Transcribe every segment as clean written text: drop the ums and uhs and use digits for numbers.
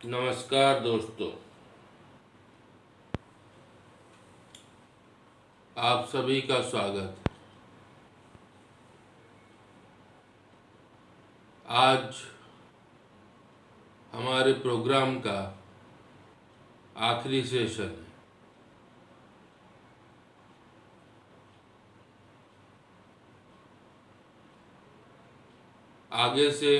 नमस्कार दोस्तों, आप सभी का स्वागत। आज हमारे प्रोग्राम का आखिरी सेशन है। आगे से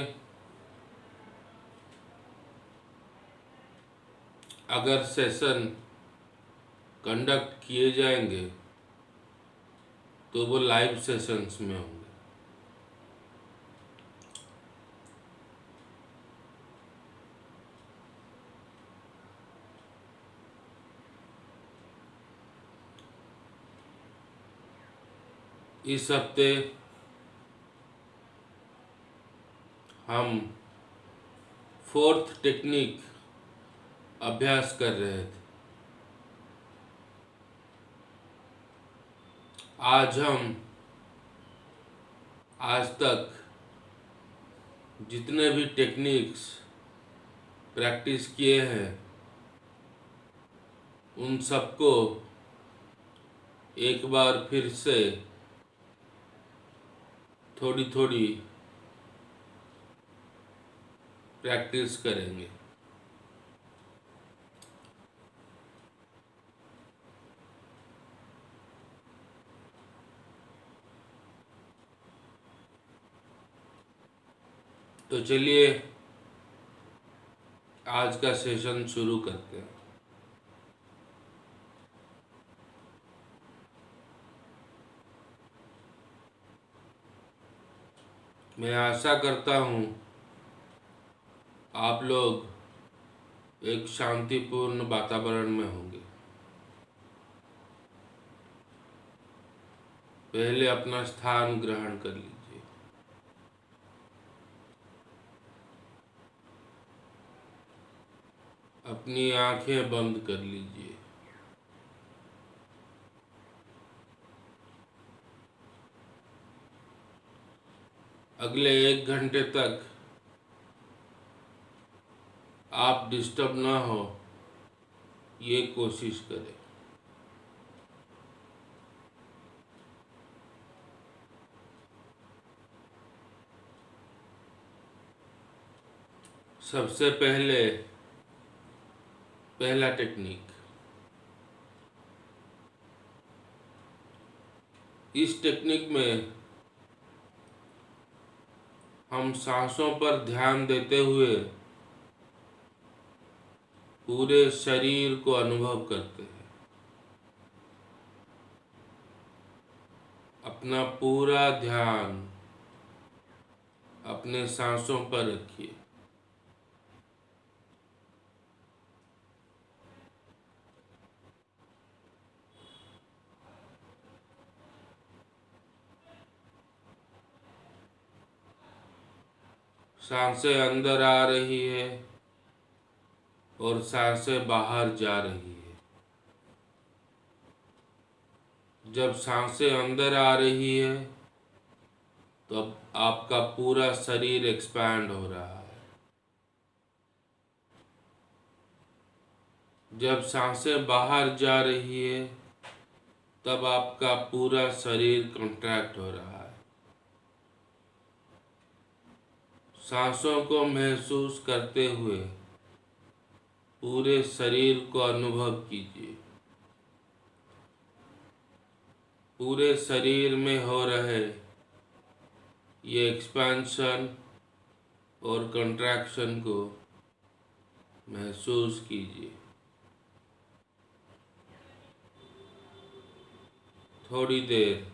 अगर सेशन कंडक्ट किए जाएंगे तो वो लाइव सेशंस में होंगे। इस हफ्ते हम फोर्थ टेक्निक अभ्यास कर रहे थे। आज तक जितने भी टेक्निक्स प्रैक्टिस किए हैं उन सबको एक बार फिर से थोड़ी थोड़ी प्रैक्टिस करेंगे। तो चलिए आज का सेशन शुरू करते हैं। मैं आशा करता हूँ आप लोग एक शांतिपूर्ण वातावरण में होंगे। पहले अपना स्थान ग्रहण कर लीजिए। अपनी आंखें बंद कर लीजिए। अगले 1 घंटे तक आप डिस्टर्ब ना हो ये कोशिश करें। सबसे पहला टेक्निक। इस टेक्निक में हम सांसों पर ध्यान देते हुए पूरे शरीर को अनुभव करते हैं। अपना पूरा ध्यान अपने सांसों पर रखिए। सांसें अंदर आ रही है और सांसें बाहर जा रही है। जब सांसें अंदर आ रही है तो अब आपका पूरा शरीर एक्सपैंड हो रहा है। जब सांसें बाहर जा रही है तब आपका पूरा शरीर कॉन्ट्रैक्ट हो रहा है। सांसों को महसूस करते हुए पूरे शरीर को अनुभव कीजिए। पूरे शरीर में हो रहे ये एक्सपेंशन और कंट्रैक्शन को महसूस कीजिए। थोड़ी देर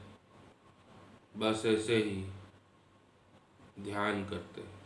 बस ऐसे ही ध्यान करते हैं।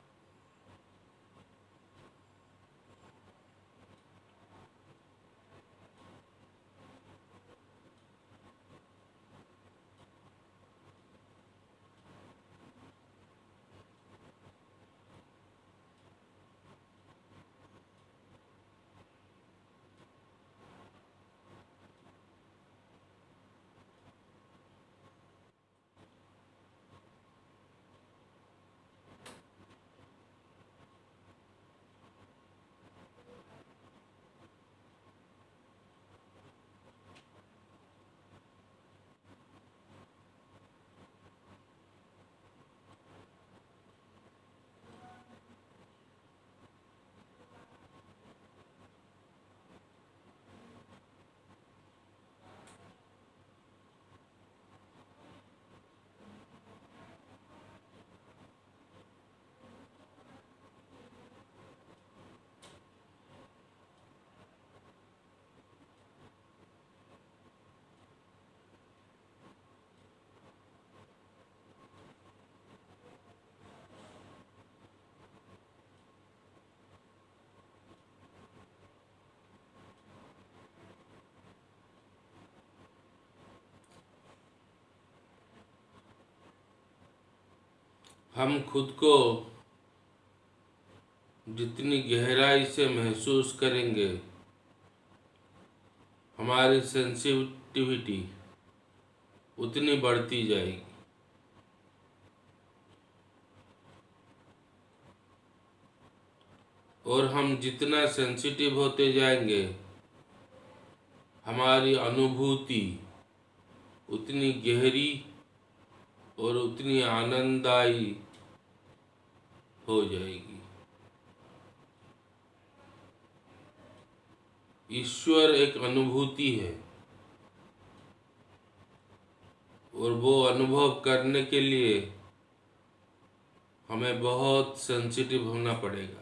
हम खुद को जितनी गहराई से महसूस करेंगे, हमारी सेंसिटिविटी उतनी बढ़ती जाएगी। और हम जितना सेंसिटिव होते जाएंगे, हमारी अनुभूति उतनी गहरी और उतनी आनंददायी हो जाएगी। ईश्वर एक अनुभूति है, और वो अनुभव करने के लिए हमें बहुत सेंसिटिव होना पड़ेगा।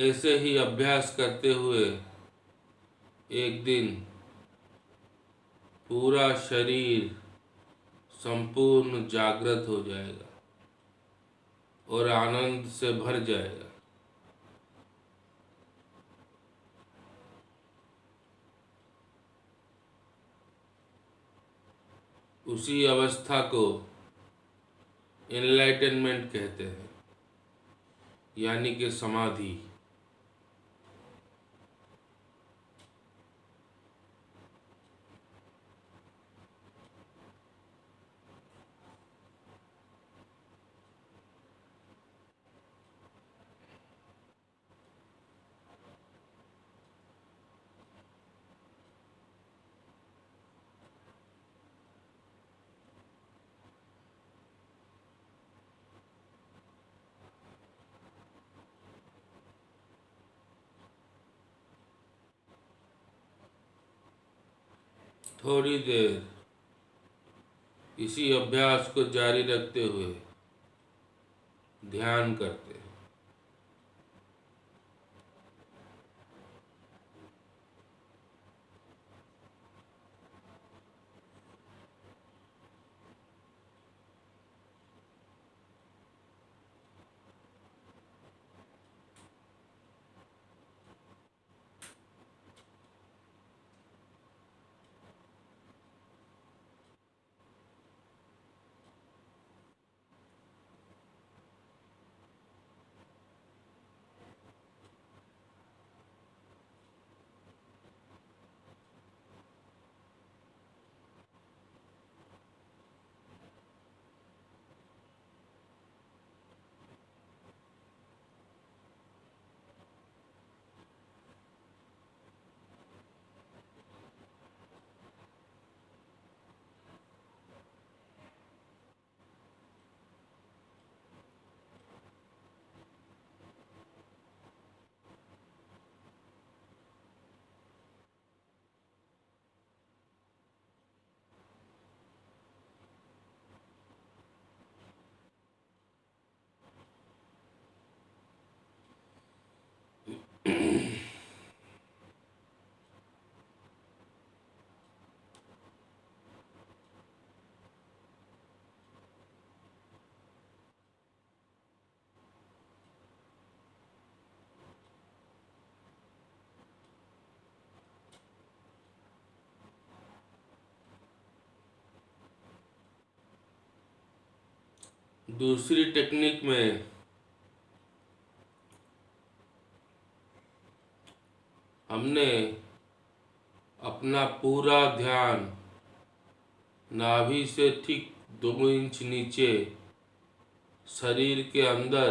ऐसे ही अभ्यास करते हुए एक दिन पूरा शरीर संपूर्ण जागृत हो जाएगा और आनंद से भर जाएगा। उसी अवस्था को एनलाइटनमेंट कहते हैं, यानी कि समाधि। थोड़ी देर इसी अभ्यास को जारी रखते हुए ध्यान करते हैं। दूसरी टेक्निक में हमने अपना पूरा ध्यान नाभि से ठीक 2 इंच नीचे शरीर के अंदर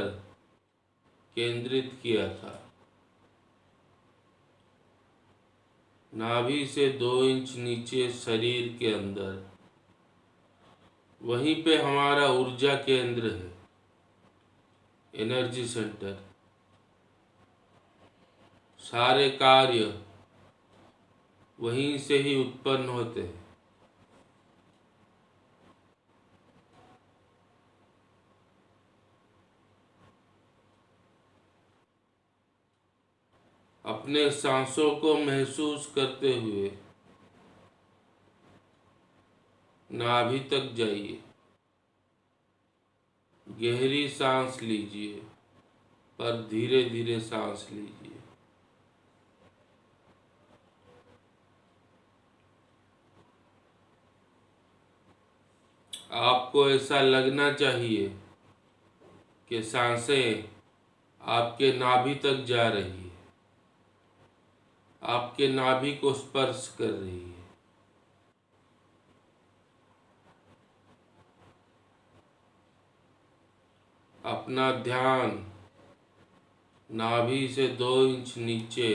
केंद्रित किया था। नाभि से 2 इंच नीचे शरीर के अंदर, वहीं पे हमारा ऊर्जा केंद्र है, एनर्जी सेंटर। सारे कार्य वहीं से ही उत्पन्न होते हैं। अपने सांसों को महसूस करते हुए नाभि तक जाइए। गहरी सांस लीजिए, पर धीरे धीरे सांस लीजिए। आपको ऐसा लगना चाहिए कि सांसें आपके नाभि तक जा रही है, आपके नाभि को स्पर्श कर रही है। अपना ध्यान नाभि से 2 इंच नीचे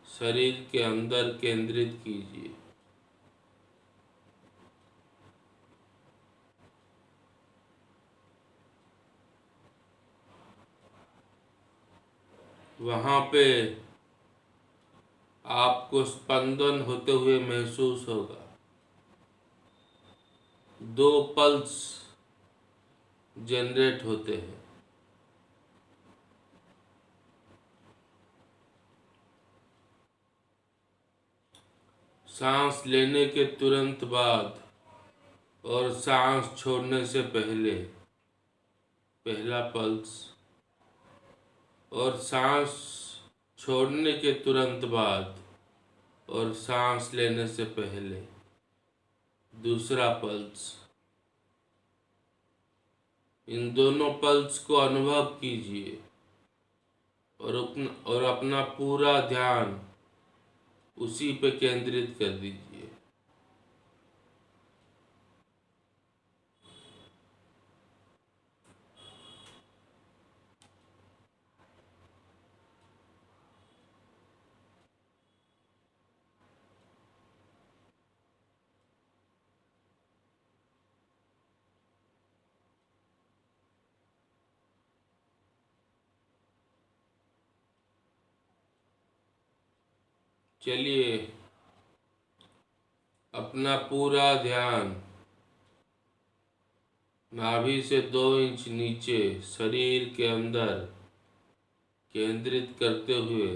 शरीर के अंदर केंद्रित कीजिए। वहाँ पे आपको स्पंदन होते हुए महसूस होगा। 2 पल्स जनरेट होते हैं। सांस लेने के तुरंत बाद और सांस छोड़ने से पहले पहला पल्स, और सांस छोड़ने के तुरंत बाद और सांस लेने से पहले दूसरा पल्स। इन दोनों पल्स को अनुभव कीजिए और अपना पूरा ध्यान उसी पे केंद्रित कर दीजिए। चलिए, अपना पूरा ध्यान नाभि से 2 इंच नीचे शरीर के अंदर केंद्रित करते हुए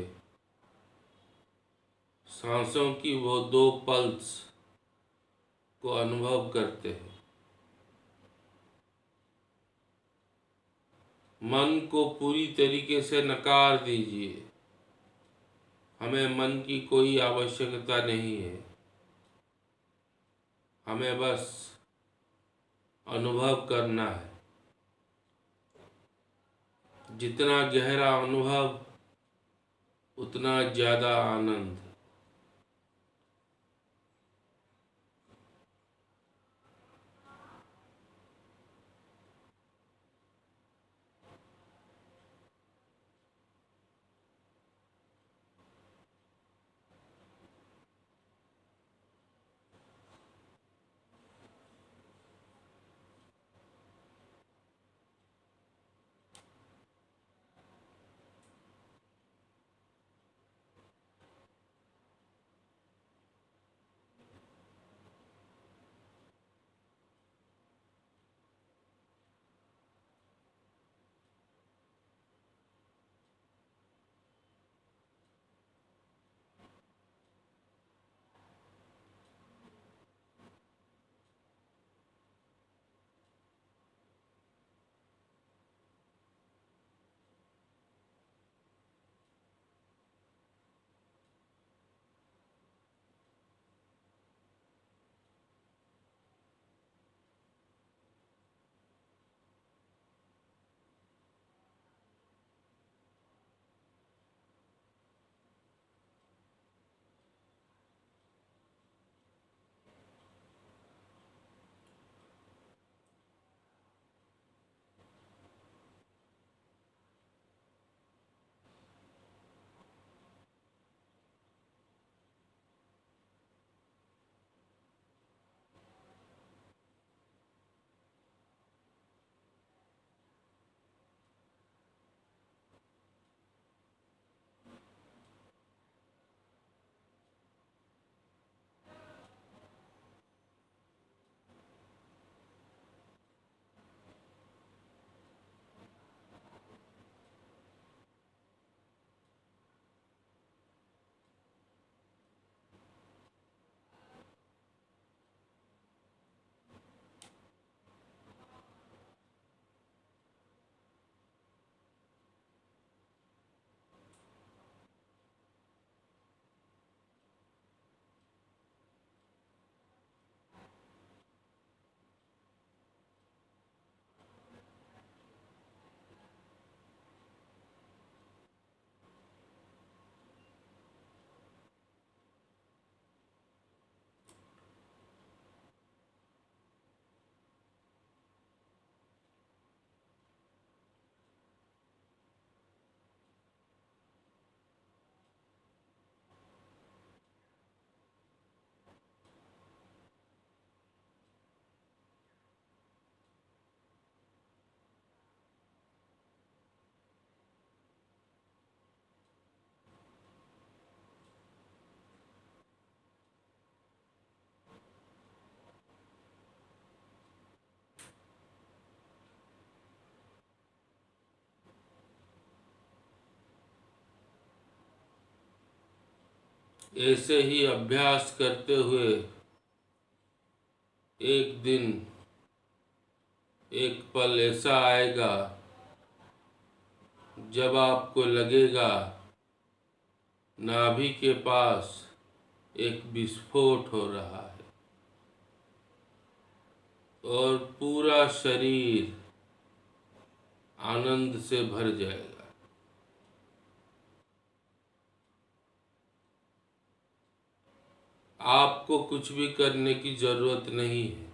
सांसों की वो 2 पल्स को अनुभव करते हैं। मन को पूरी तरीके से नकार दीजिए। हमें मन की कोई आवश्यकता नहीं है। हमें बस अनुभव करना है। जितना गहरा अनुभव, उतना ज़्यादा आनंद। ऐसे ही अभ्यास करते हुए एक दिन एक पल ऐसा आएगा जब आपको लगेगा नाभि के पास एक विस्फोट हो रहा है और पूरा शरीर आनंद से भर जाएगा। आपको कुछ भी करने की जरूरत नहीं है,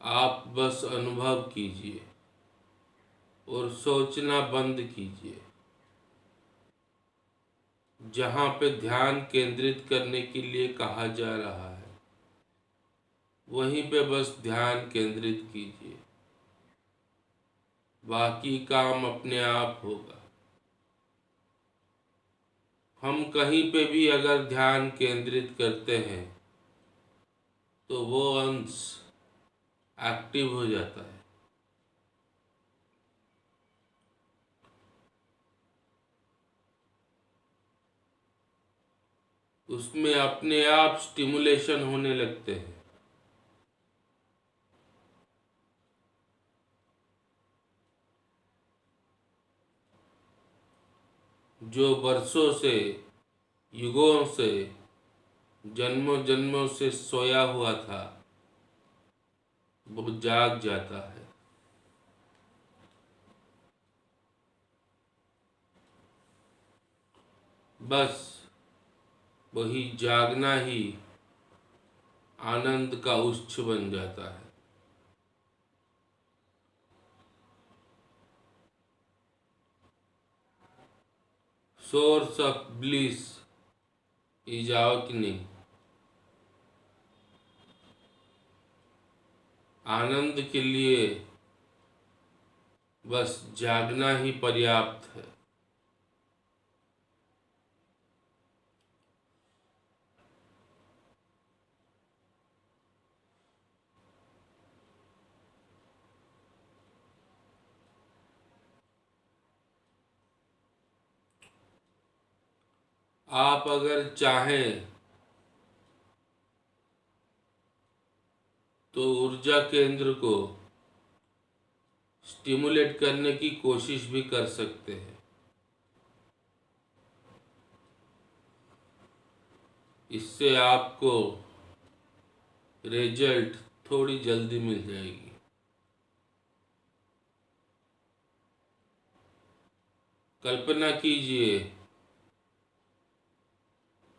आप बस अनुभव कीजिए और सोचना बंद कीजिए। जहाँ पे ध्यान केंद्रित करने के लिए कहा जा रहा है वहीं पे बस ध्यान केंद्रित कीजिए, बाकी काम अपने आप होगा। हम कहीं पे भी अगर ध्यान केंद्रित करते हैं तो वो अंश एक्टिव हो जाता है। उसमें अपने आप स्टिमुलेशन होने लगते हैं। जो वर्षों से, युगों से, जन्मों जन्मों से सोया हुआ था वो जाग जाता है। बस वही जागना ही आनंद का उच्च बन जाता है। Source of bliss is awakening. आनंद के लिए बस जागना ही पर्याप्त है। आप अगर चाहें तो ऊर्जा केंद्र को स्टिमुलेट करने की कोशिश भी कर सकते हैं। इससे आपको रिजल्ट थोड़ी जल्दी मिल जाएगी। कल्पना कीजिए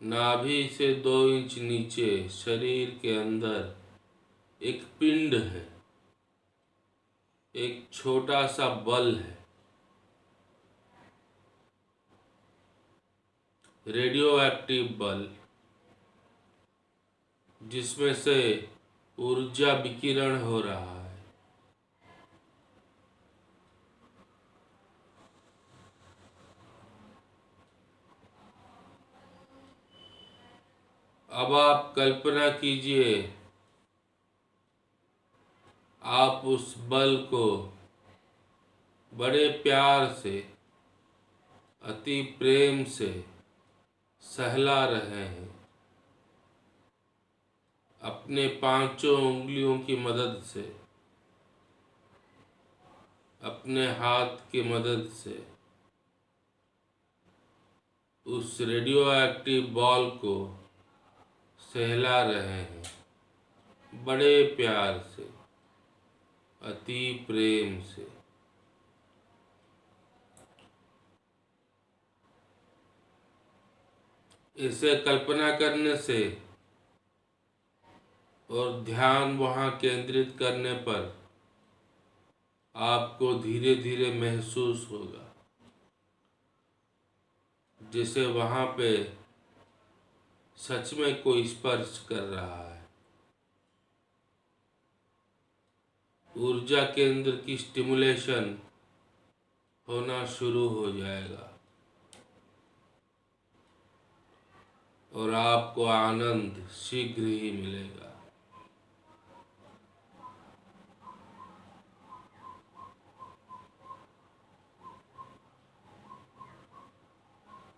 नाभि से 2 इंच नीचे शरीर के अंदर एक पिंड है, एक छोटा सा बल है, रेडियो एक्टिव बल, जिसमें से ऊर्जा विकिरण हो रहा है। अब आप कल्पना कीजिए आप उस बल को बड़े प्यार से, अति प्रेम से सहला रहे हैं अपने 5 उंगलियों की मदद से, अपने हाथ की मदद से उस रेडियो एक्टिव बॉल को सहला रहे हैं बड़े प्यार से, अति प्रेम से। इसे कल्पना करने से और ध्यान वहाँ केंद्रित करने पर आपको धीरे धीरे महसूस होगा जैसे वहाँ पे सच में कोई स्पर्श कर रहा है। ऊर्जा केंद्र की स्टिमुलेशन होना शुरू हो जाएगा और आपको आनंद शीघ्र ही मिलेगा।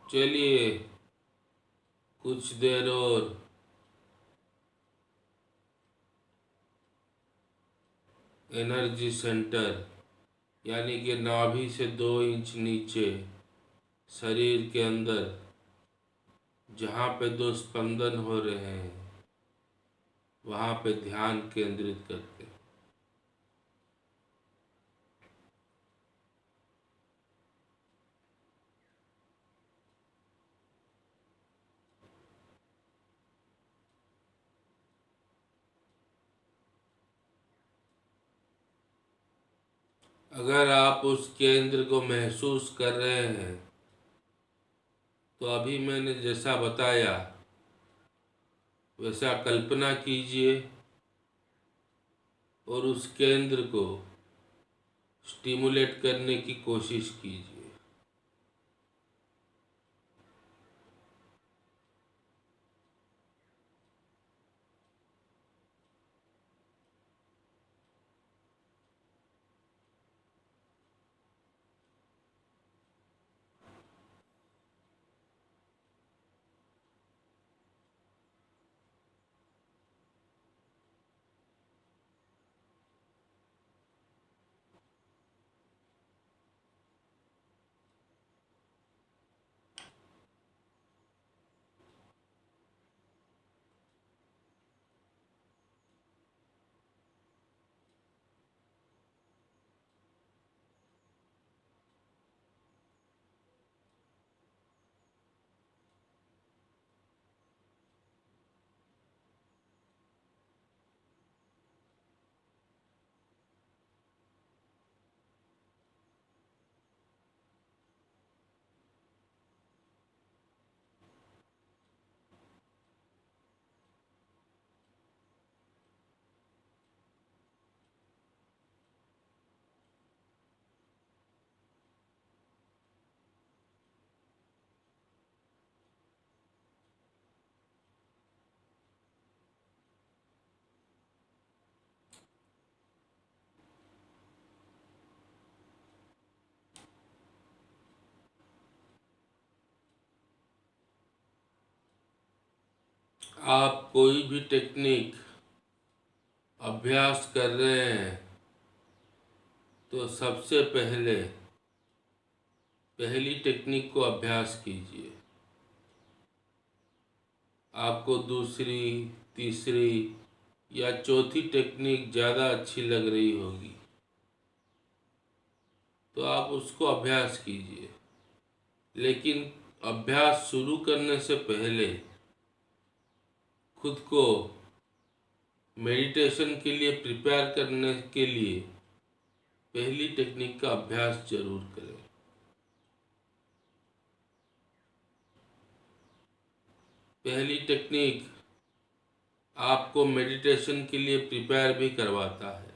चलिए कुछ देर और एनर्जी सेंटर यानी कि नाभि से 2 इंच नीचे शरीर के अंदर जहाँ पे 2 स्पंदन हो रहे हैं वहाँ पे ध्यान केंद्रित करते हैं। अगर आप उस केंद्र को महसूस कर रहे हैं तो अभी मैंने जैसा बताया वैसा कल्पना कीजिए और उस केंद्र को स्टिमुलेट करने की कोशिश कीजिए। आप कोई भी टेक्निक अभ्यास कर रहे हैं तो सबसे पहले पहली टेक्निक को अभ्यास कीजिए। आपको दूसरी, तीसरी या चौथी टेक्निक ज़्यादा अच्छी लग रही होगी तो आप उसको अभ्यास कीजिए। लेकिन अभ्यास शुरू करने से पहले खुद को मेडिटेशन के लिए प्रिपेयर करने के लिए पहली टेक्निक का अभ्यास जरूर करें। पहली टेक्निक आपको मेडिटेशन के लिए प्रिपेयर भी करवाता है।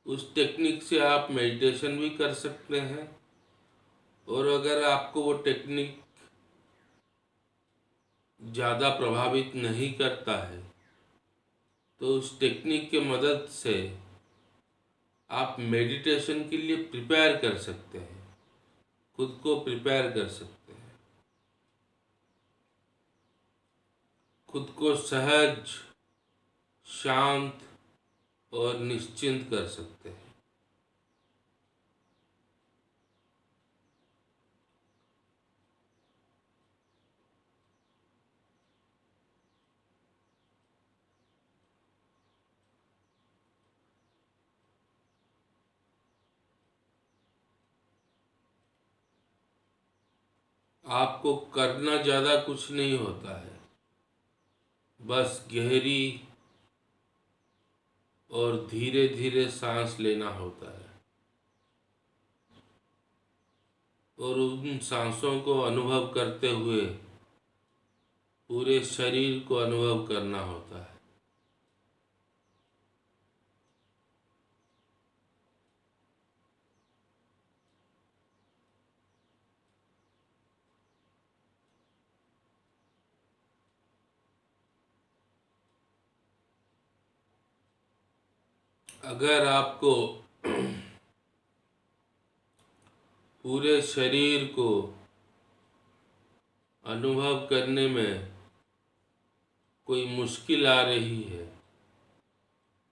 उस टेक्निक से आप मेडिटेशन भी कर सकते हैं और अगर आपको वो टेक्निक ज़्यादा प्रभावित नहीं करता है तो उस टेक्निक के मदद से आप मेडिटेशन के लिए प्रिपेयर कर सकते हैं, खुद को प्रिपेयर कर सकते हैं, खुद को सहज, शांत और निश्चिंत कर सकते हैं। आपको करना ज़्यादा कुछ नहीं होता है, बस गहरी और धीरे धीरे सांस लेना होता है और उन सांसों को अनुभव करते हुए पूरे शरीर को अनुभव करना होता है। अगर आपको पूरे शरीर को अनुभव करने में कोई मुश्किल आ रही है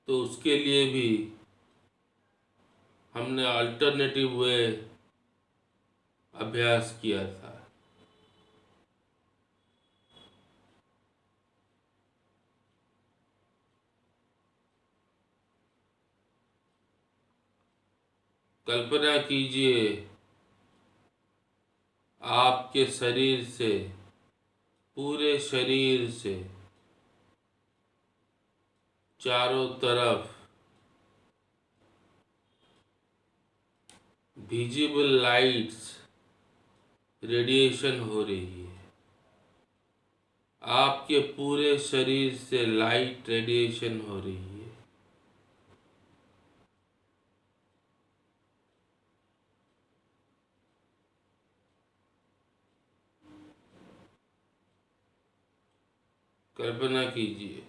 तो उसके लिए भी हमने अल्टरनेटिव वे अभ्यास किया था। कल्पना कीजिए आपके शरीर से, पूरे शरीर से चारों तरफ विजिबल लाइट्स रेडिएशन हो रही है। आपके पूरे शरीर से लाइट रेडिएशन हो रही है। कल्पना कीजिए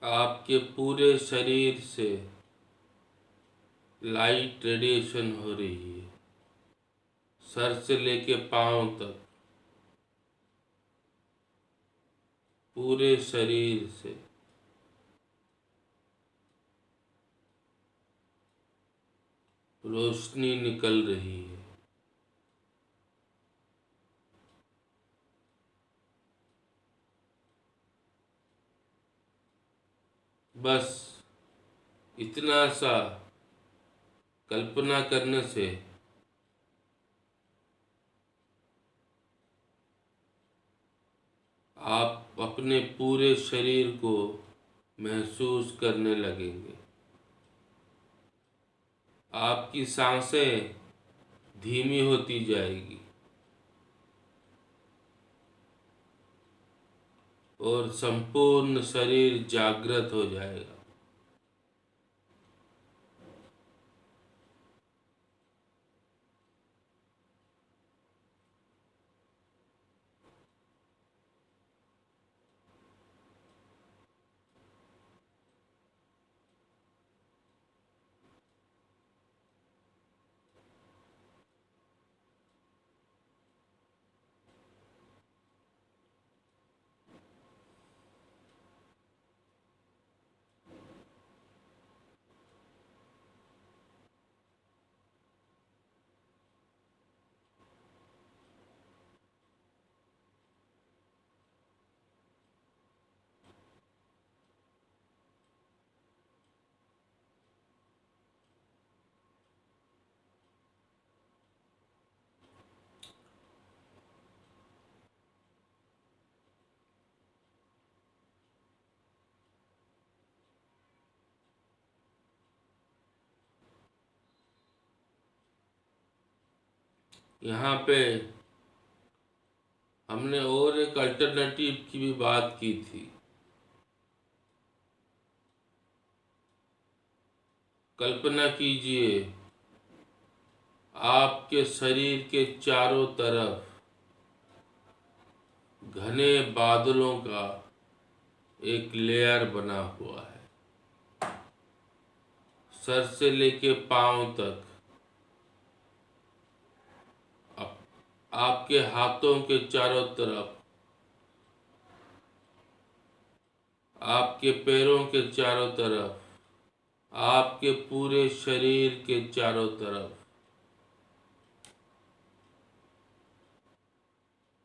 आपके पूरे शरीर से लाइट रेडिएशन हो रही है, सर से लेके पांव तक, पूरे शरीर से। रोशनी निकल रही है। बस इतना सा कल्पना करने से आप अपने पूरे शरीर को महसूस करने लगेंगे। आपकी सांसें धीमी होती जाएगी और संपूर्ण शरीर जागृत हो जाएगा। यहाँ पे हमने और एक अल्टरनेटिव की भी बात की थी। कल्पना कीजिए आपके शरीर के चारों तरफ घने बादलों का एक लेयर बना हुआ है। सर से लेके पांव तक, आपके हाथों के चारों तरफ, आपके पैरों के चारों तरफ, आपके पूरे शरीर के चारों तरफ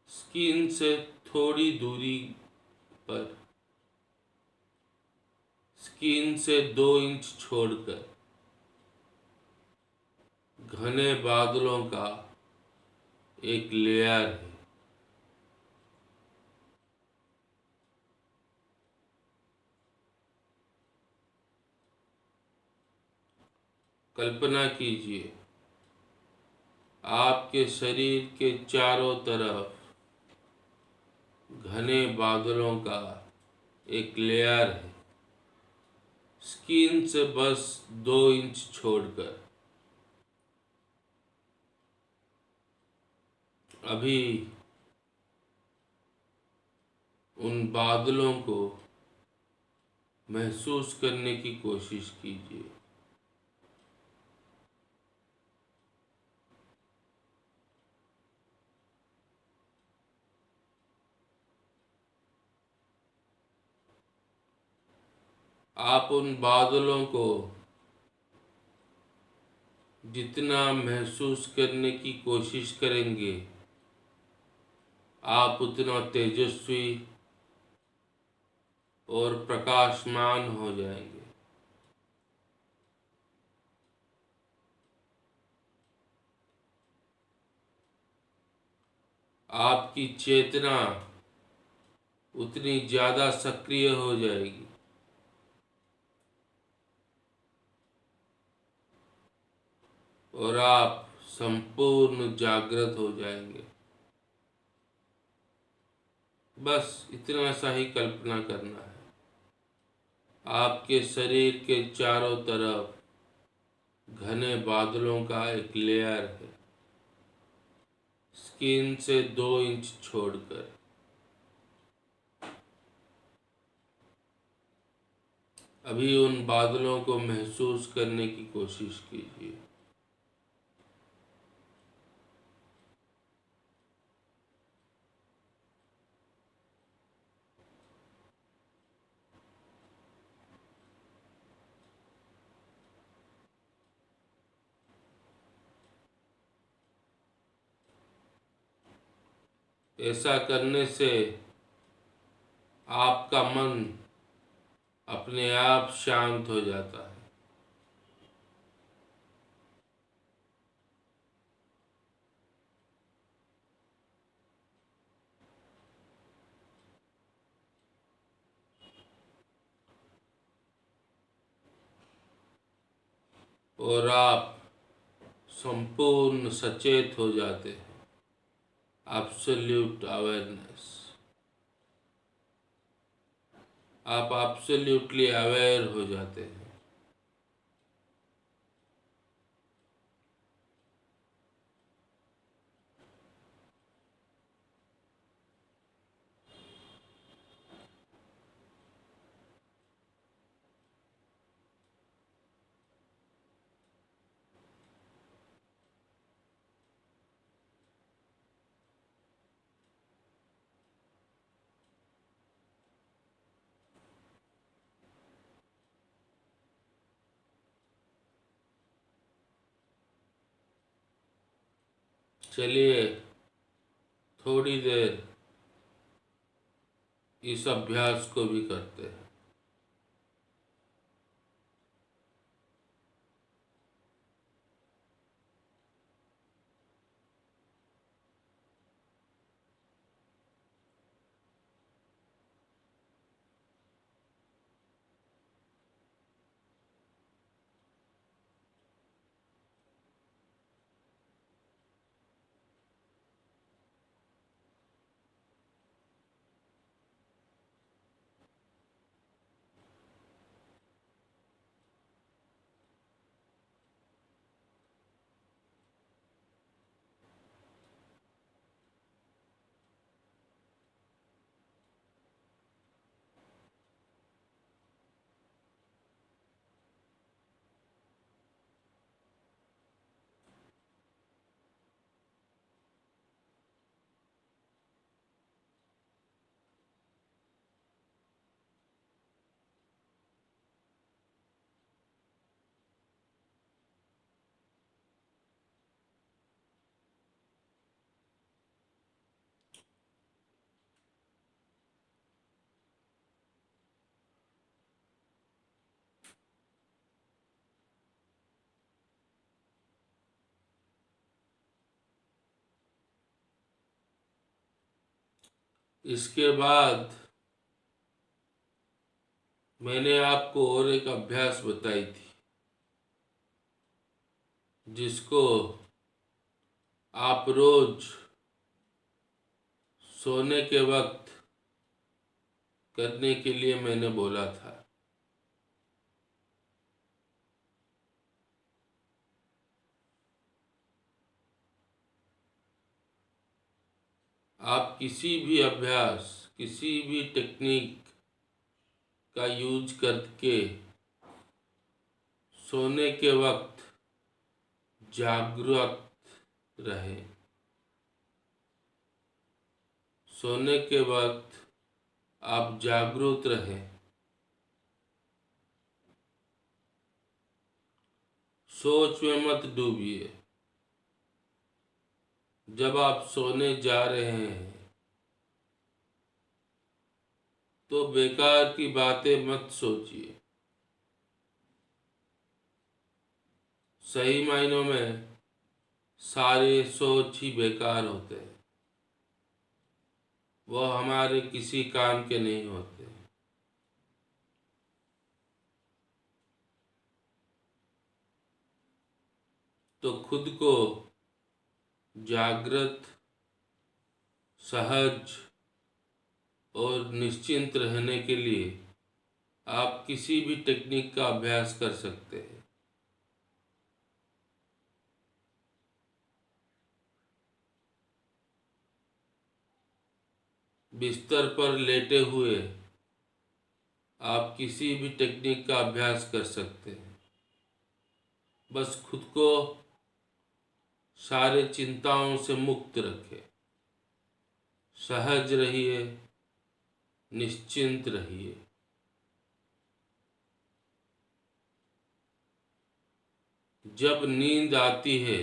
स्किन से थोड़ी दूरी पर, स्किन से 2 इंच छोड़कर घने बादलों का एक लेयर है। कल्पना कीजिए आपके शरीर के चारों तरफ घने बादलों का एक लेयर है, स्किन से बस 2 इंच छोड़कर। अभी उन बादलों को महसूस करने की कोशिश कीजिए। आप उन बादलों को जितना महसूस करने की कोशिश करेंगे, आप उतना तेजस्वी और प्रकाशमान हो जाएंगे। आपकी चेतना उतनी ज़्यादा सक्रिय हो जाएगी और आप संपूर्ण जागृत हो जाएंगे। बस इतना सा ही कल्पना करना है। आपके शरीर के चारों तरफ घने बादलों का एक लेयर है, स्किन से 2 इंच छोड़कर। अभी उन बादलों को महसूस करने की कोशिश कीजिए। ऐसा करने से आपका मन अपने आप शांत हो जाता है। और आप संपूर्ण सचेत हो जाते हैं। Absolute awareness. आप एब्सोल्युटली अवेयर हो जाते हैं। चलिए थोड़ी देर इस अभ्यास को भी करते हैं। इसके बाद मैंने आपको और एक अभ्यास बताई थी, जिसको आप रोज सोने के वक्त करने के लिए मैंने बोला था। आप किसी भी अभ्यास, किसी भी टेक्निक का यूज करके सोने के वक्त जागृत रहे। सोने के वक्त आप जागरूक रहें। सोच में मत डूबिए। जब आप सोने जा रहे हैं तो बेकार की बातें मत सोचिए। सही मायनों में सारे सोच ही बेकार होते हैं, वह हमारे किसी काम के नहीं होते। तो खुद को जागृत, सहज और निश्चिंत रहने के लिए आप किसी भी टेक्निक का अभ्यास कर सकते हैं। बिस्तर पर लेटे हुए आप किसी भी टेक्निक का अभ्यास कर सकते हैं। बस खुद को सारे चिंताओं से मुक्त रखें। सहज रहिए, निश्चिंत रहिए। जब नींद आती है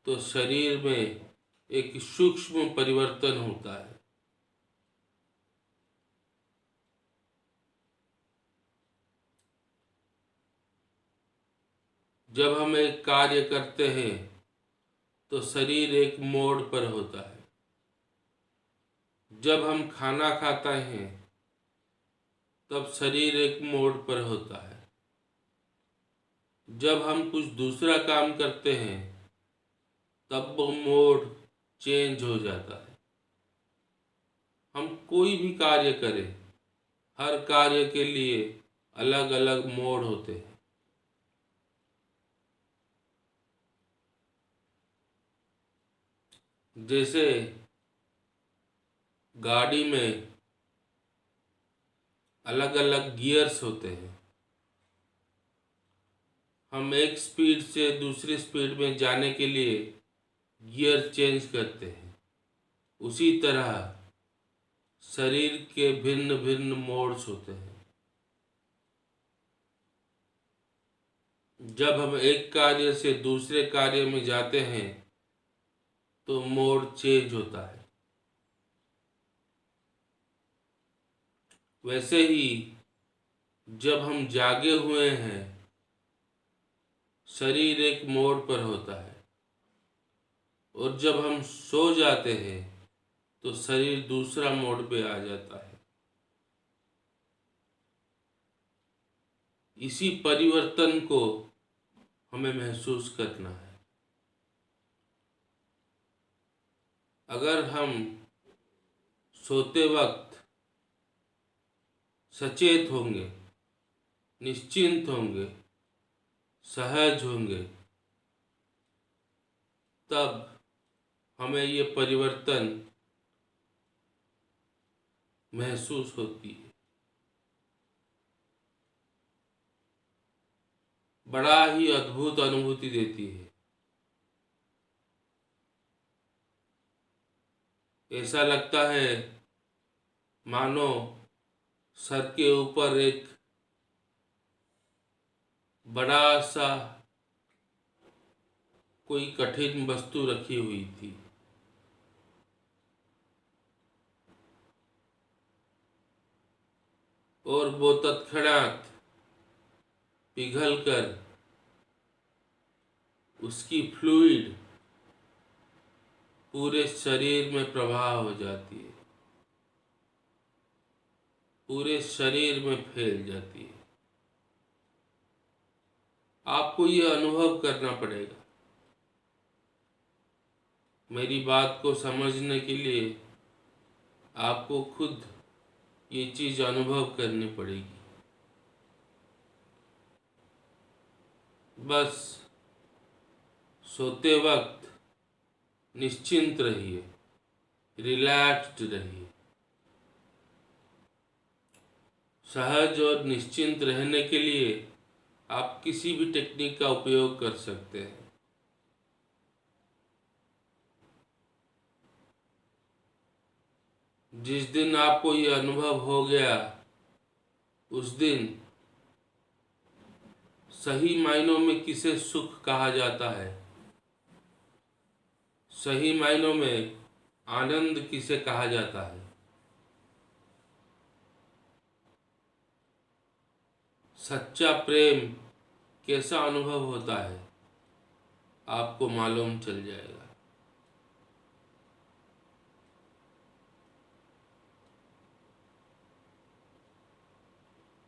तो शरीर में एक सूक्ष्म परिवर्तन होता है। जब हम एक कार्य करते हैं तो शरीर एक मोड पर होता है। जब हम खाना खाते हैं तब शरीर एक मोड पर होता है। जब हम कुछ दूसरा काम करते हैं तब वो मोड चेंज हो जाता है। हम कोई भी कार्य करें, हर कार्य के लिए अलग अलग मोड होते हैं। जैसे गाड़ी में अलग अलग गियर्स होते हैं। हम एक स्पीड से दूसरी स्पीड में जाने के लिए गियर चेंज करते हैं। उसी तरह शरीर के भिन्न भिन्न मोड्स होते हैं। जब हम एक कार्य से दूसरे कार्य में जाते हैं तो मोड चेंज होता है। वैसे ही जब हम जागे हुए हैं, शरीर एक मोड पर होता है, और जब हम सो जाते हैं तो शरीर दूसरा मोड पे आ जाता है। इसी परिवर्तन को हमें महसूस करना है। अगर हम सोते वक्त सचेत होंगे, निश्चिंत होंगे, सहज होंगे, तब हमें ये परिवर्तन महसूस होती है। बड़ा ही अद्भुत अनुभूति देती है। ऐसा लगता है मानो सर के ऊपर एक बड़ा सा कोई कठिन वस्तु रखी हुई थी। और वो तत्क्षणात पिघलकर उसकी फ्लूइड पूरे शरीर में प्रवाह हो जाती है, पूरे शरीर में फैल जाती है। आपको ये अनुभव करना पड़ेगा। मेरी बात को समझने के लिए आपको खुद ये चीज़ अनुभव करनी पड़ेगी। बस सोते वक्त निश्चिंत रहिए, रिलैक्स्ड रहिए। सहज और निश्चिंत रहने के लिए आप किसी भी टेक्निक का उपयोग कर सकते हैं। जिस दिन आपको ये अनुभव हो गया, उस दिन सही मायनों में किसे सुख कहा जाता है, सही मायनों में आनंद किसे कहा जाता है, सच्चा प्रेम कैसा अनुभव होता है, आपको मालूम चल जाएगा।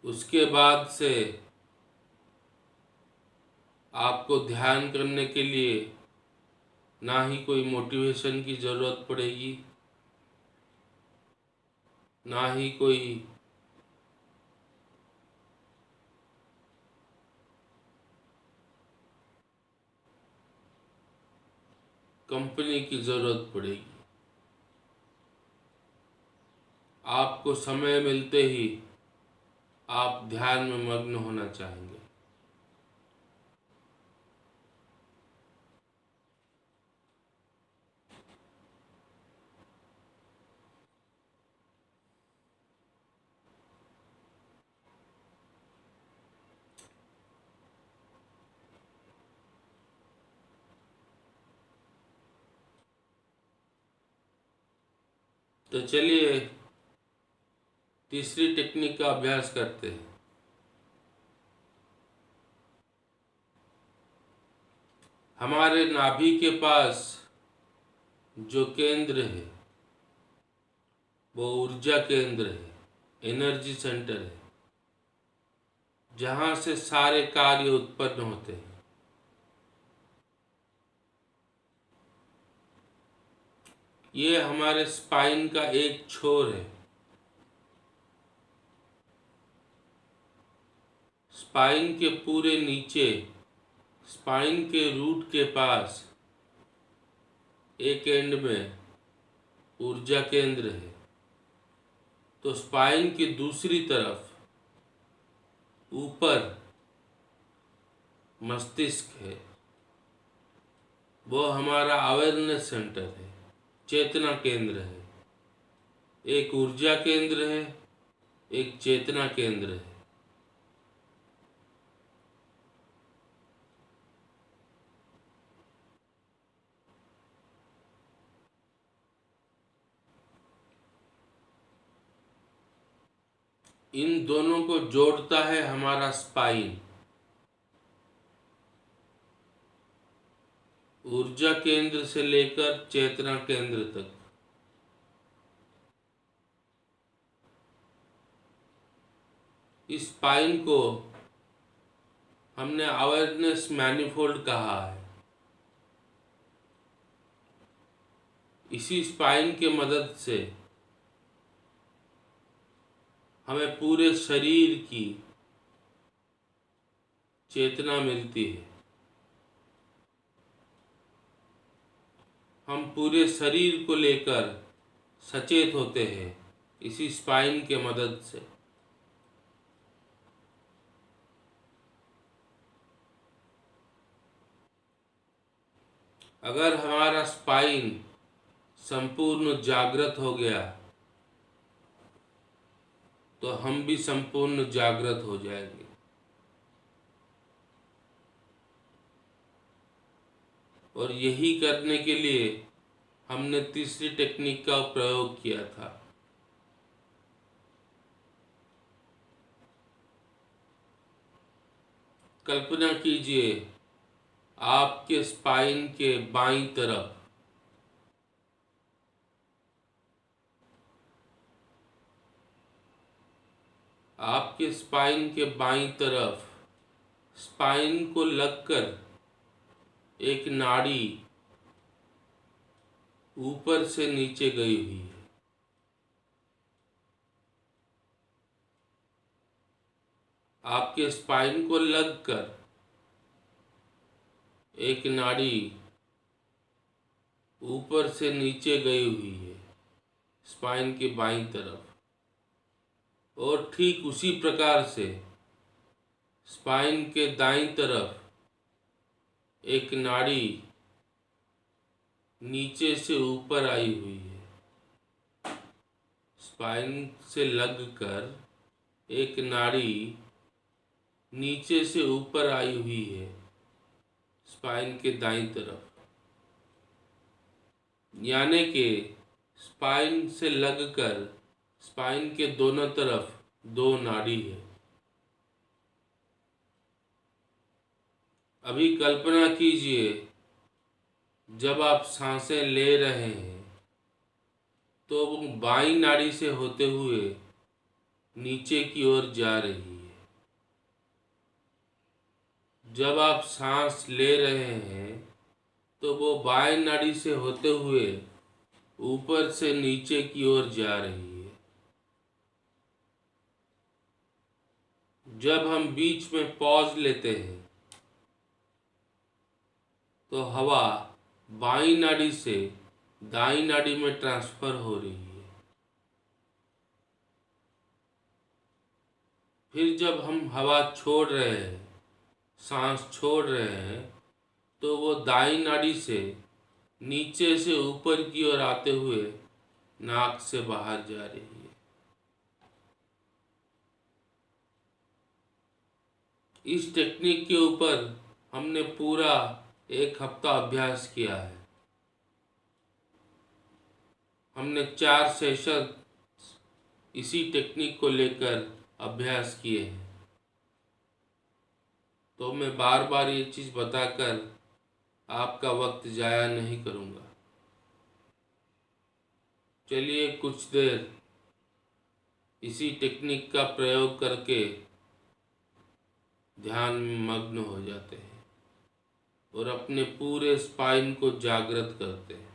उसके बाद से आपको ध्यान करने के लिए ना ही कोई मोटिवेशन की ज़रूरत पड़ेगी, ना ही कोई कंपनी की ज़रूरत पड़ेगी। आपको समय मिलते ही आप ध्यान में मग्न होना चाहेंगे। तो चलिए तीसरी टेक्निक का अभ्यास करते हैं। हमारे नाभि के पास जो केंद्र है वो ऊर्जा केंद्र है, एनर्जी सेंटर है, जहाँ से सारे कार्य उत्पन्न होते हैं। ये हमारे स्पाइन का एक छोर है। स्पाइन के पूरे नीचे, स्पाइन के रूट के पास एक एंड में ऊर्जा केंद्र है। तो स्पाइन की दूसरी तरफ ऊपर मस्तिष्क है, वो हमारा अवेयरनेस सेंटर है, चेतना केंद्र है। एक ऊर्जा केंद्र है, एक चेतना केंद्र है। इन दोनों को जोड़ता है हमारा स्पाइन। ऊर्जा केंद्र से लेकर चेतना केंद्र तक। इस स्पाइन को हमने अवेयरनेस मैनिफोल्ड कहा है। इसी स्पाइन के मदद से हमें पूरे शरीर की चेतना मिलती है। हम पूरे शरीर को लेकर सचेत होते हैं इसी स्पाइन के मदद से। अगर हमारा स्पाइन संपूर्ण जागृत हो गया तो हम भी संपूर्ण जागृत हो जाएंगे। और यही करने के लिए हमने तीसरी टेक्निक का प्रयोग किया था। कल्पना कीजिए आपके स्पाइन के बाईं तरफ आपके स्पाइन के बाईं तरफ स्पाइन को लगकर एक नाड़ी ऊपर से नीचे गई हुई है। आपके स्पाइन को लगकर एक नाड़ी ऊपर से नीचे गई हुई है स्पाइन के बाईं तरफ। और ठीक उसी प्रकार से स्पाइन के दाईं तरफ एक नाड़ी नीचे से ऊपर आई हुई है। स्पाइन से लगकर एक नाड़ी नीचे से ऊपर आई हुई है स्पाइन के दाईं तरफ, यानी कि स्पाइन से लगकर स्पाइन के दोनों तरफ दो नाड़ी है। अभी कल्पना कीजिए, जब आप सांसें ले रहे हैं तो वो बाईं नाड़ी से होते हुए नीचे की ओर जा रही है। जब आप सांस ले रहे हैं तो वो बाईं नाड़ी से होते हुए ऊपर से नीचे की ओर जा रही है। जब हम बीच में पॉज लेते हैं तो हवा बाईं नाड़ी से दाईं नाड़ी में ट्रांसफर हो रही है। फिर जब हम हवा छोड़ रहे हैं, सांस छोड़ रहे हैं, तो वो दाईं नाड़ी से नीचे से ऊपर की ओर आते हुए नाक से बाहर जा रही है। इस टेक्निक के ऊपर हमने पूरा एक हफ्ता अभ्यास किया है। हमने 4 सेशन इसी टेक्निक को लेकर अभ्यास किए हैं। तो मैं बार बार ये चीज़ बताकर आपका वक्त जाया नहीं करूँगा। चलिए कुछ देर इसी टेक्निक का प्रयोग करके ध्यान में मग्न हो जाते हैं और अपने पूरे स्पाइन को जागृत करते हैं।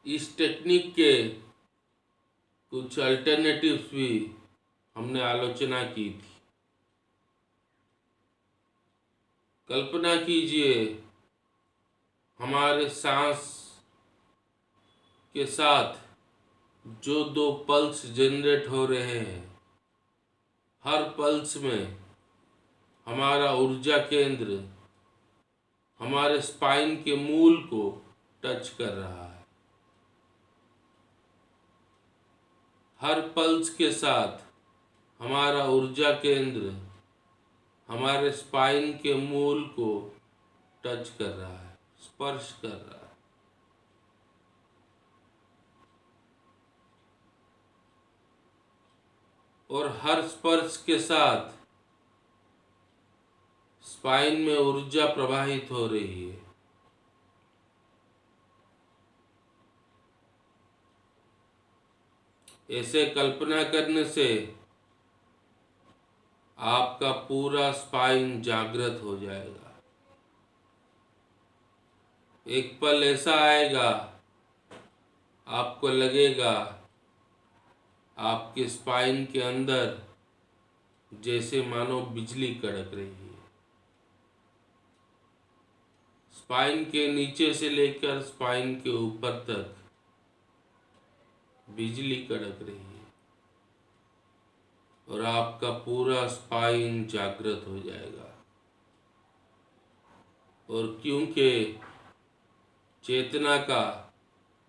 इस टेक्निक के कुछ अल्टरनेटिव्स भी हमने आलोचना की थी। कल्पना कीजिए, हमारे सांस के साथ जो दो पल्स जनरेट हो रहे हैं, हर पल्स में हमारा ऊर्जा केंद्र हमारे स्पाइन के मूल को टच कर रहा है। हर पल्स के साथ हमारा ऊर्जा केंद्र हमारे स्पाइन के मूल को टच कर रहा है, स्पर्श कर रहा है। और हर स्पर्श के साथ स्पाइन में ऊर्जा प्रवाहित हो रही है। ऐसे कल्पना करने से आपका पूरा स्पाइन जागृत हो जाएगा। एक पल ऐसा आएगा, आपको लगेगा आपके स्पाइन के अंदर जैसे मानो बिजली कड़क रही है। स्पाइन के नीचे से लेकर स्पाइन के ऊपर तक बिजली कड़क रही है और आपका पूरा स्पाइन जागृत हो जाएगा। और क्योंकि चेतना का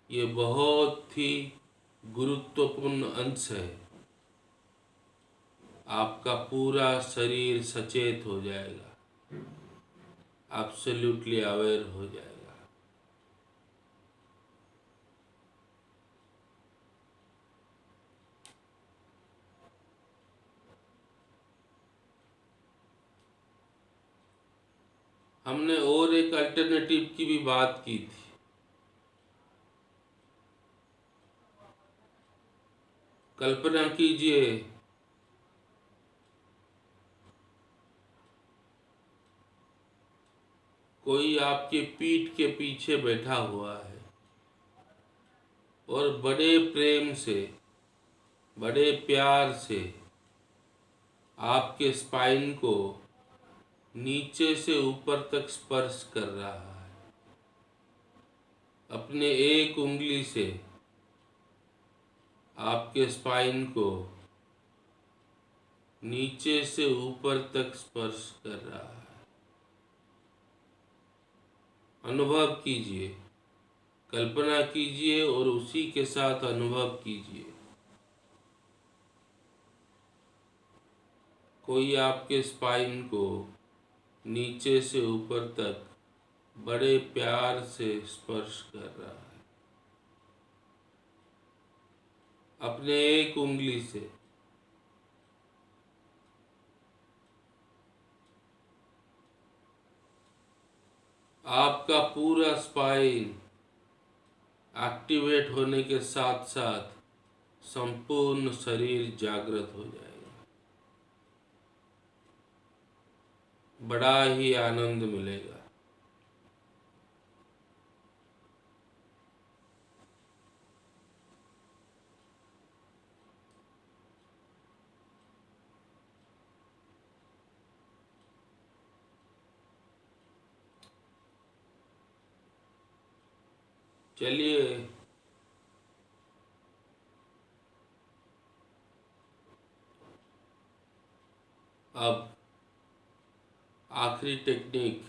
ये बहुत ही गुरुत्वपूर्ण अंश है, आपका पूरा शरीर सचेत हो जाएगा, एब्सोल्युटली अवेयर हो जाएगा। हमने और एक अल्टरनेटिव की भी बात की थी। कल्पना कीजिए कोई आपके पीठ के पीछे बैठा हुआ है और बड़े प्रेम से, बड़े प्यार से आपके स्पाइन को नीचे से ऊपर तक स्पर्श कर रहा है। अपने एक उंगली से आपके स्पाइन को नीचे से ऊपर तक स्पर्श कर रहा है। अनुभव कीजिए, कल्पना कीजिए और उसी के साथ अनुभव कीजिए। कोई आपके स्पाइन को नीचे से ऊपर तक बड़े प्यार से स्पर्श कर रहा है अपने एक उंगली से। आपका पूरा स्पाइन एक्टिवेट होने के साथ साथ संपूर्ण शरीर जागृत हो जाएगा। बड़ा ही आनंद मिलेगा। चलिए अब आखिरी टेक्निक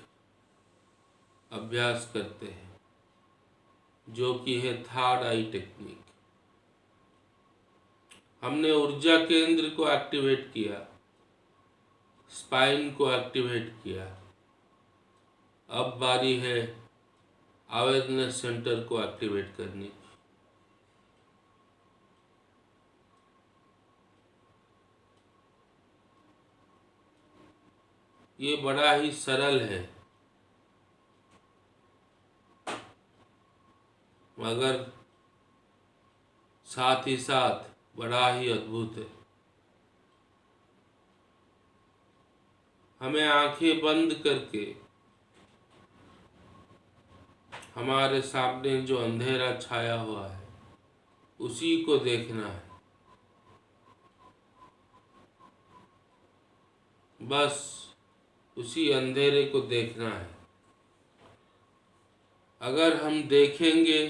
अभ्यास करते हैं, जो कि है थर्ड आई टेक्निक। हमने ऊर्जा केंद्र को एक्टिवेट किया, स्पाइन को एक्टिवेट किया। अब बारी है अवेयरनेस सेंटर को एक्टिवेट करने की। ये बड़ा ही सरल है, मगर साथ ही साथ बड़ा ही अद्भुत है। हमें आंखें बंद करके हमारे सामने जो अंधेरा छाया हुआ है उसी को देखना है। बस उसी अंधेरे को देखना है। अगर हम देखेंगे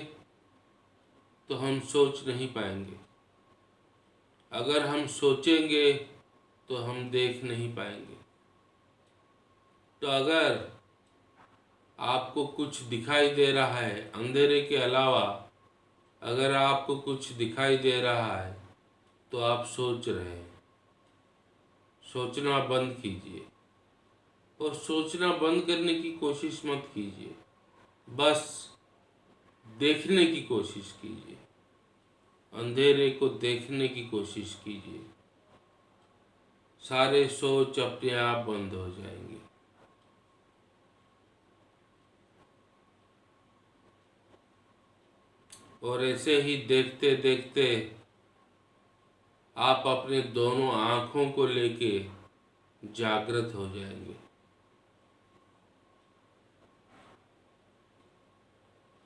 तो हम सोच नहीं पाएंगे, अगर हम सोचेंगे तो हम देख नहीं पाएंगे। तो अगर आपको कुछ दिखाई दे रहा है अंधेरे के अलावा, अगर आपको कुछ दिखाई दे रहा है तो आप सोच रहे हैं। सोचना बंद कीजिए और सोचना बंद करने की कोशिश मत कीजिए, बस देखने की कोशिश कीजिए, अंधेरे को देखने की कोशिश कीजिए। सारे सोच अपने आप बंद हो जाएंगे। और ऐसे ही देखते देखते आप अपने दोनों आँखों को लेके जागृत हो जाएंगे।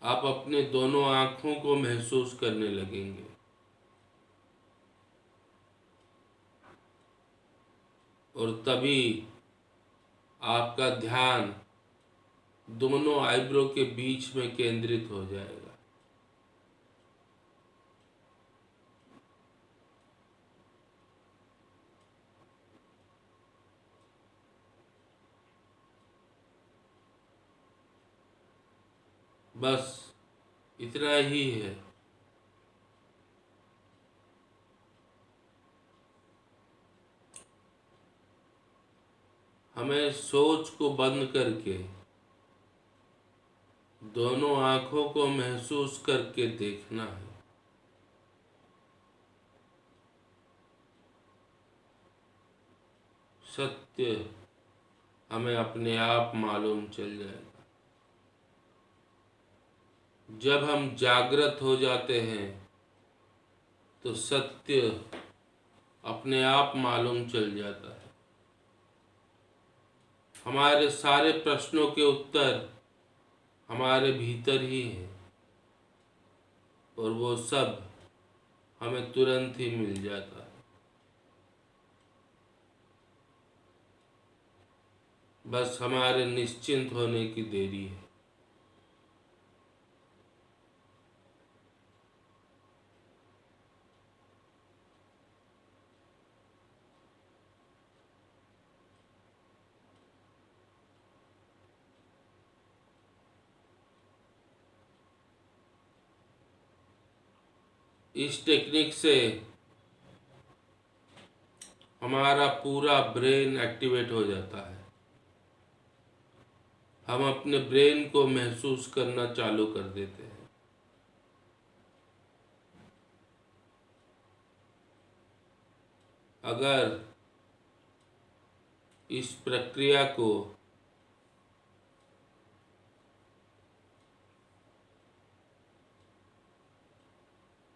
आप अपने दोनों आँखों को महसूस करने लगेंगे। और तभी आपका ध्यान दोनों आईब्रो के बीच में केंद्रित हो जाएगा। बस इतना ही है। हमें सोच को बंद करके दोनों आँखों को महसूस करके देखना है। सत्य हमें अपने आप मालूम चल जाएगा। जब हम जागृत हो जाते हैं तो सत्य अपने आप मालूम चल जाता है। हमारे सारे प्रश्नों के उत्तर हमारे भीतर ही हैं और वो सब हमें तुरंत ही मिल जाता है। बस हमारे निश्चिंत होने की देरी है। इस टेक्निक से हमारा पूरा ब्रेन एक्टिवेट हो जाता है। हम अपने ब्रेन को महसूस करना चालू कर देते हैं। अगर इस प्रक्रिया को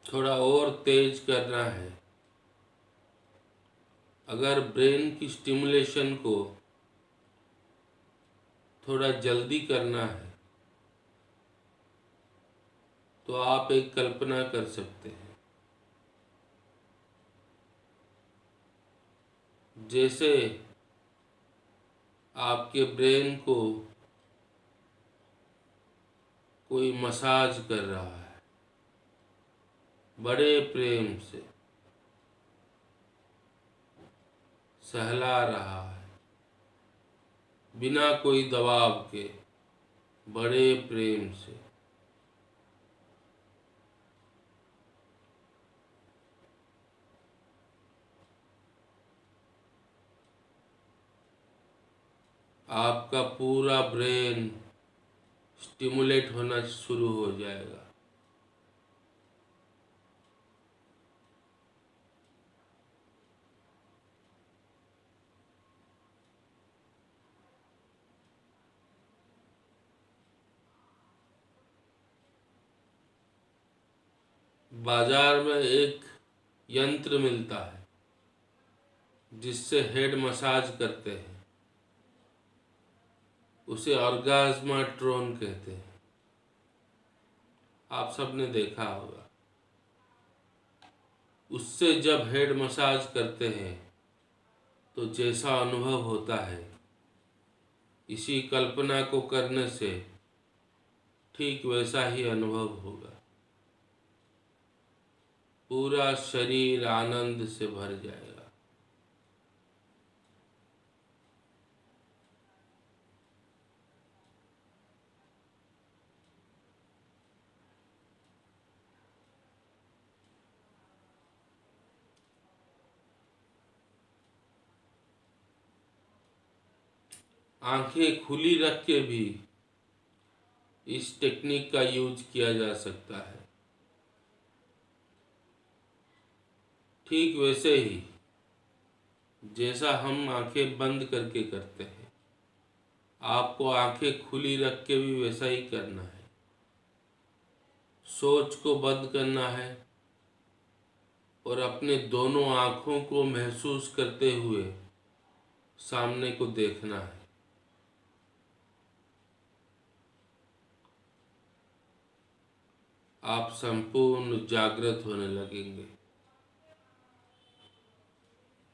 थोड़ा और तेज करना है, अगर ब्रेन की स्टिमुलेशन को थोड़ा जल्दी करना है, तो आप एक कल्पना कर सकते हैं। जैसे आपके ब्रेन को कोई मसाज कर रहा है, बड़े प्रेम से सहला रहा है, बिना कोई दबाव के, बड़े प्रेम से। आपका पूरा ब्रेन स्टिमुलेट होना शुरू हो जाएगा। बाजार में एक यंत्र मिलता है जिससे हेड मसाज करते हैं, उसे ऑर्गाज्माट्रोन कहते हैं। आप सबने देखा होगा। उससे जब हेड मसाज करते हैं तो जैसा अनुभव होता है, इसी कल्पना को करने से ठीक वैसा ही अनुभव होगा। पूरा शरीर आनंद से भर जाएगा। आंखें खुली रख के भी इस टेक्निक का यूज किया जा सकता है। ठीक वैसे ही जैसा हम आंखें बंद करके करते हैं, आपको आंखें खुली रख के भी वैसा ही करना है। सोच को बंद करना है और अपने दोनों आँखों को महसूस करते हुए सामने को देखना है। आप संपूर्ण जागृत होने लगेंगे।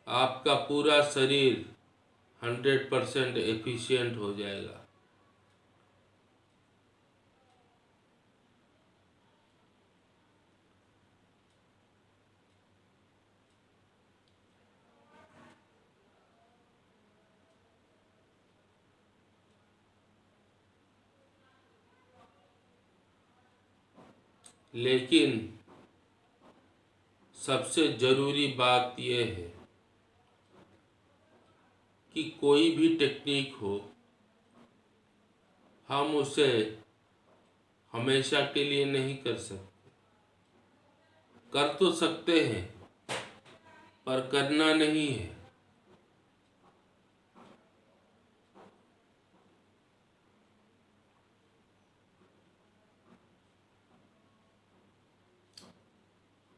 आपका पूरा शरीर 100% एफिशिएंट हो जाएगा। लेकिन सबसे जरूरी बात यह है कि कोई भी टेक्निक हो, हम उसे हमेशा के लिए नहीं कर सकते। कर तो सकते हैं पर करना नहीं है।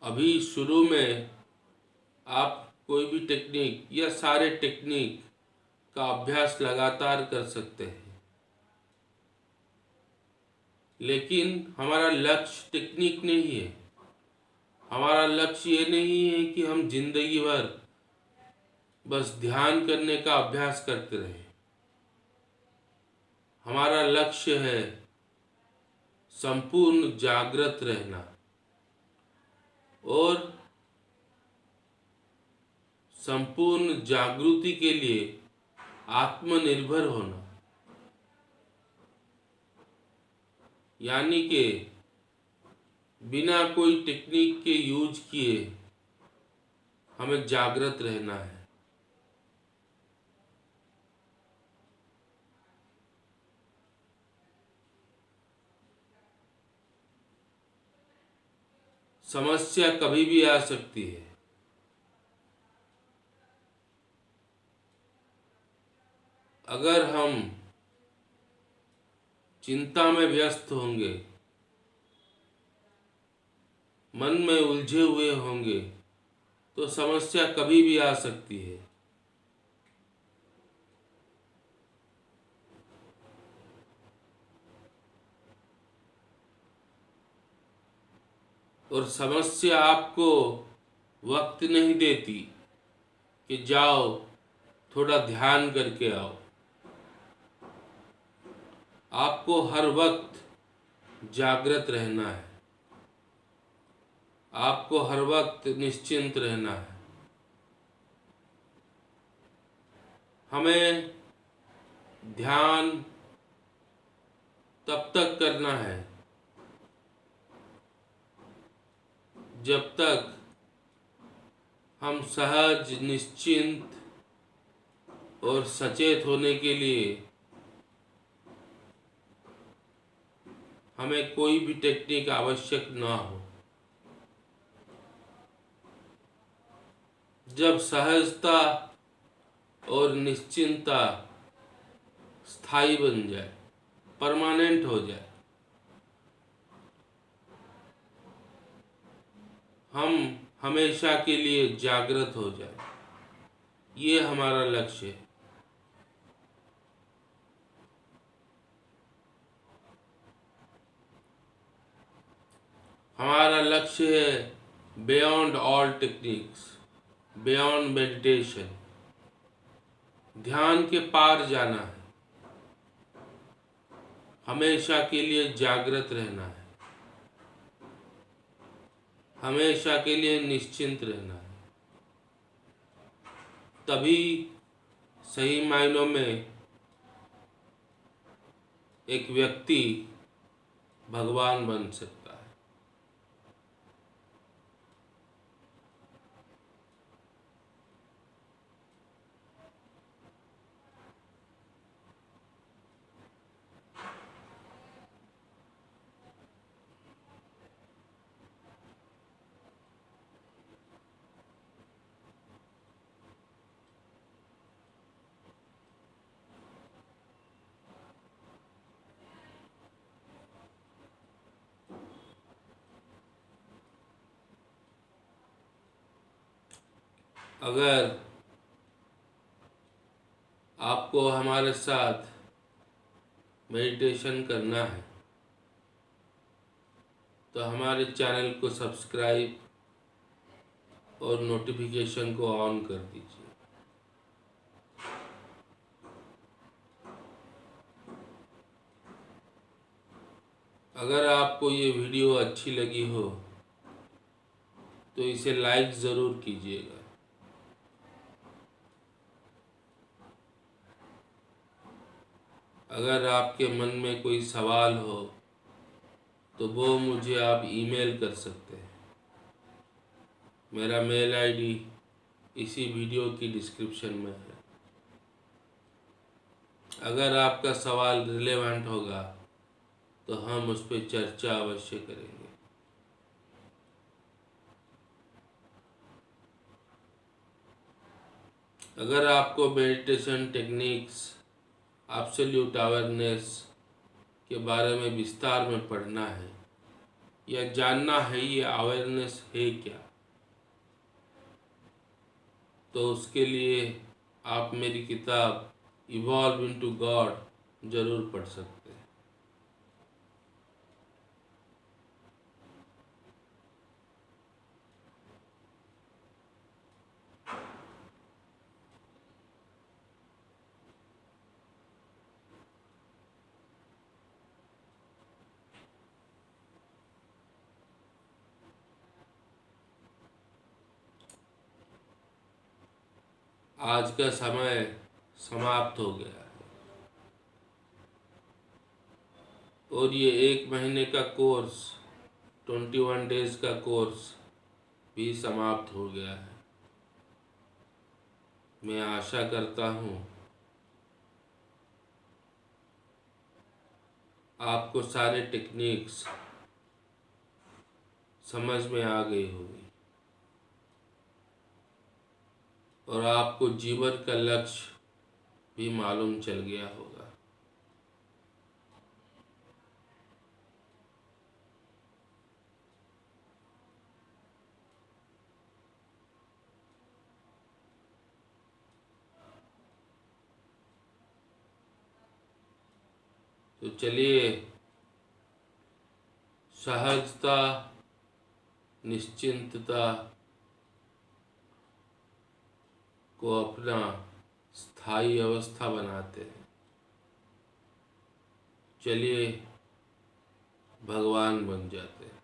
अभी शुरू में आप कोई भी टेक्निक या सारे टेक्निक का अभ्यास लगातार कर सकते हैं, लेकिन हमारा लक्ष्य टेक्निक नहीं है। हमारा लक्ष्य ये नहीं है कि हम जिंदगी भर बस ध्यान करने का अभ्यास करते रहें। हमारा लक्ष्य है संपूर्ण जागृत रहना और संपूर्ण जागृति के लिए आत्मनिर्भर होना। यानी कि बिना कोई टेक्निक के यूज किए हमें जागृत रहना है। समस्या कभी भी आ सकती है। अगर हम चिंता में व्यस्त होंगे, मन में उलझे हुए होंगे, तो समस्या कभी भी आ सकती है। और समस्या आपको वक्त नहीं देती कि जाओ थोड़ा ध्यान करके आओ। आपको हर वक्त जागृत रहना है। आपको हर वक्त निश्चिंत रहना है। हमें ध्यान तब तक करना है जब तक हम सहज, निश्चिंत और सचेत होने के लिए हमें कोई भी टेक्निक आवश्यक ना हो। जब सहजता और निश्चिंतता स्थायी बन जाए, परमानेंट हो जाए, हम हमेशा के लिए जागृत हो जाए, ये हमारा लक्ष्य है। हमारा लक्ष्य है beyond all techniques, beyond meditation, ध्यान के पार जाना है, हमेशा के लिए जागृत रहना है, हमेशा के लिए निश्चिंत रहना है। तभी सही मायनों में एक व्यक्ति भगवान बन सकता है। अगर आपको हमारे साथ मेडिटेशन करना है तो हमारे चैनल को सब्सक्राइब और नोटिफिकेशन को ऑन कर दीजिए। अगर आपको ये वीडियो अच्छी लगी हो तो इसे लाइक ज़रूर कीजिएगा। अगर आपके मन में कोई सवाल हो तो वो मुझे आप ईमेल कर सकते हैं। मेरा मेल आईडी इसी वीडियो की डिस्क्रिप्शन में है। अगर आपका सवाल रिलेवेंट होगा तो हम उस पर चर्चा अवश्य करेंगे। अगर आपको मेडिटेशन टेक्निक्स, एब्सोल्यूट अवेयरनेस के बारे में विस्तार में पढ़ना है या जानना है ये अवेयरनेस है क्या, तो उसके लिए आप मेरी किताब इवॉल्व इनटू गॉड जरूर पढ़ सकते हैं। आज का समय समाप्त हो गया है और ये 1 महीने का कोर्स, 21 डेज का कोर्स भी समाप्त हो गया है। मैं आशा करता हूँ आपको सारे टेक्निक्स समझ में आ गई होगी और आपको जीवन का लक्ष्य भी मालूम चल गया होगा। तो चलिए सहजता, निश्चिंतता को अपना स्थायी अवस्था बनाते हैं। चलिए भगवान बन जाते हैं।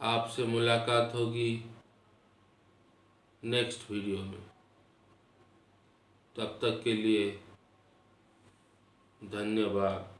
आपसे मुलाकात होगी नेक्स्ट वीडियो में। तब तक के लिए धन्यवाद।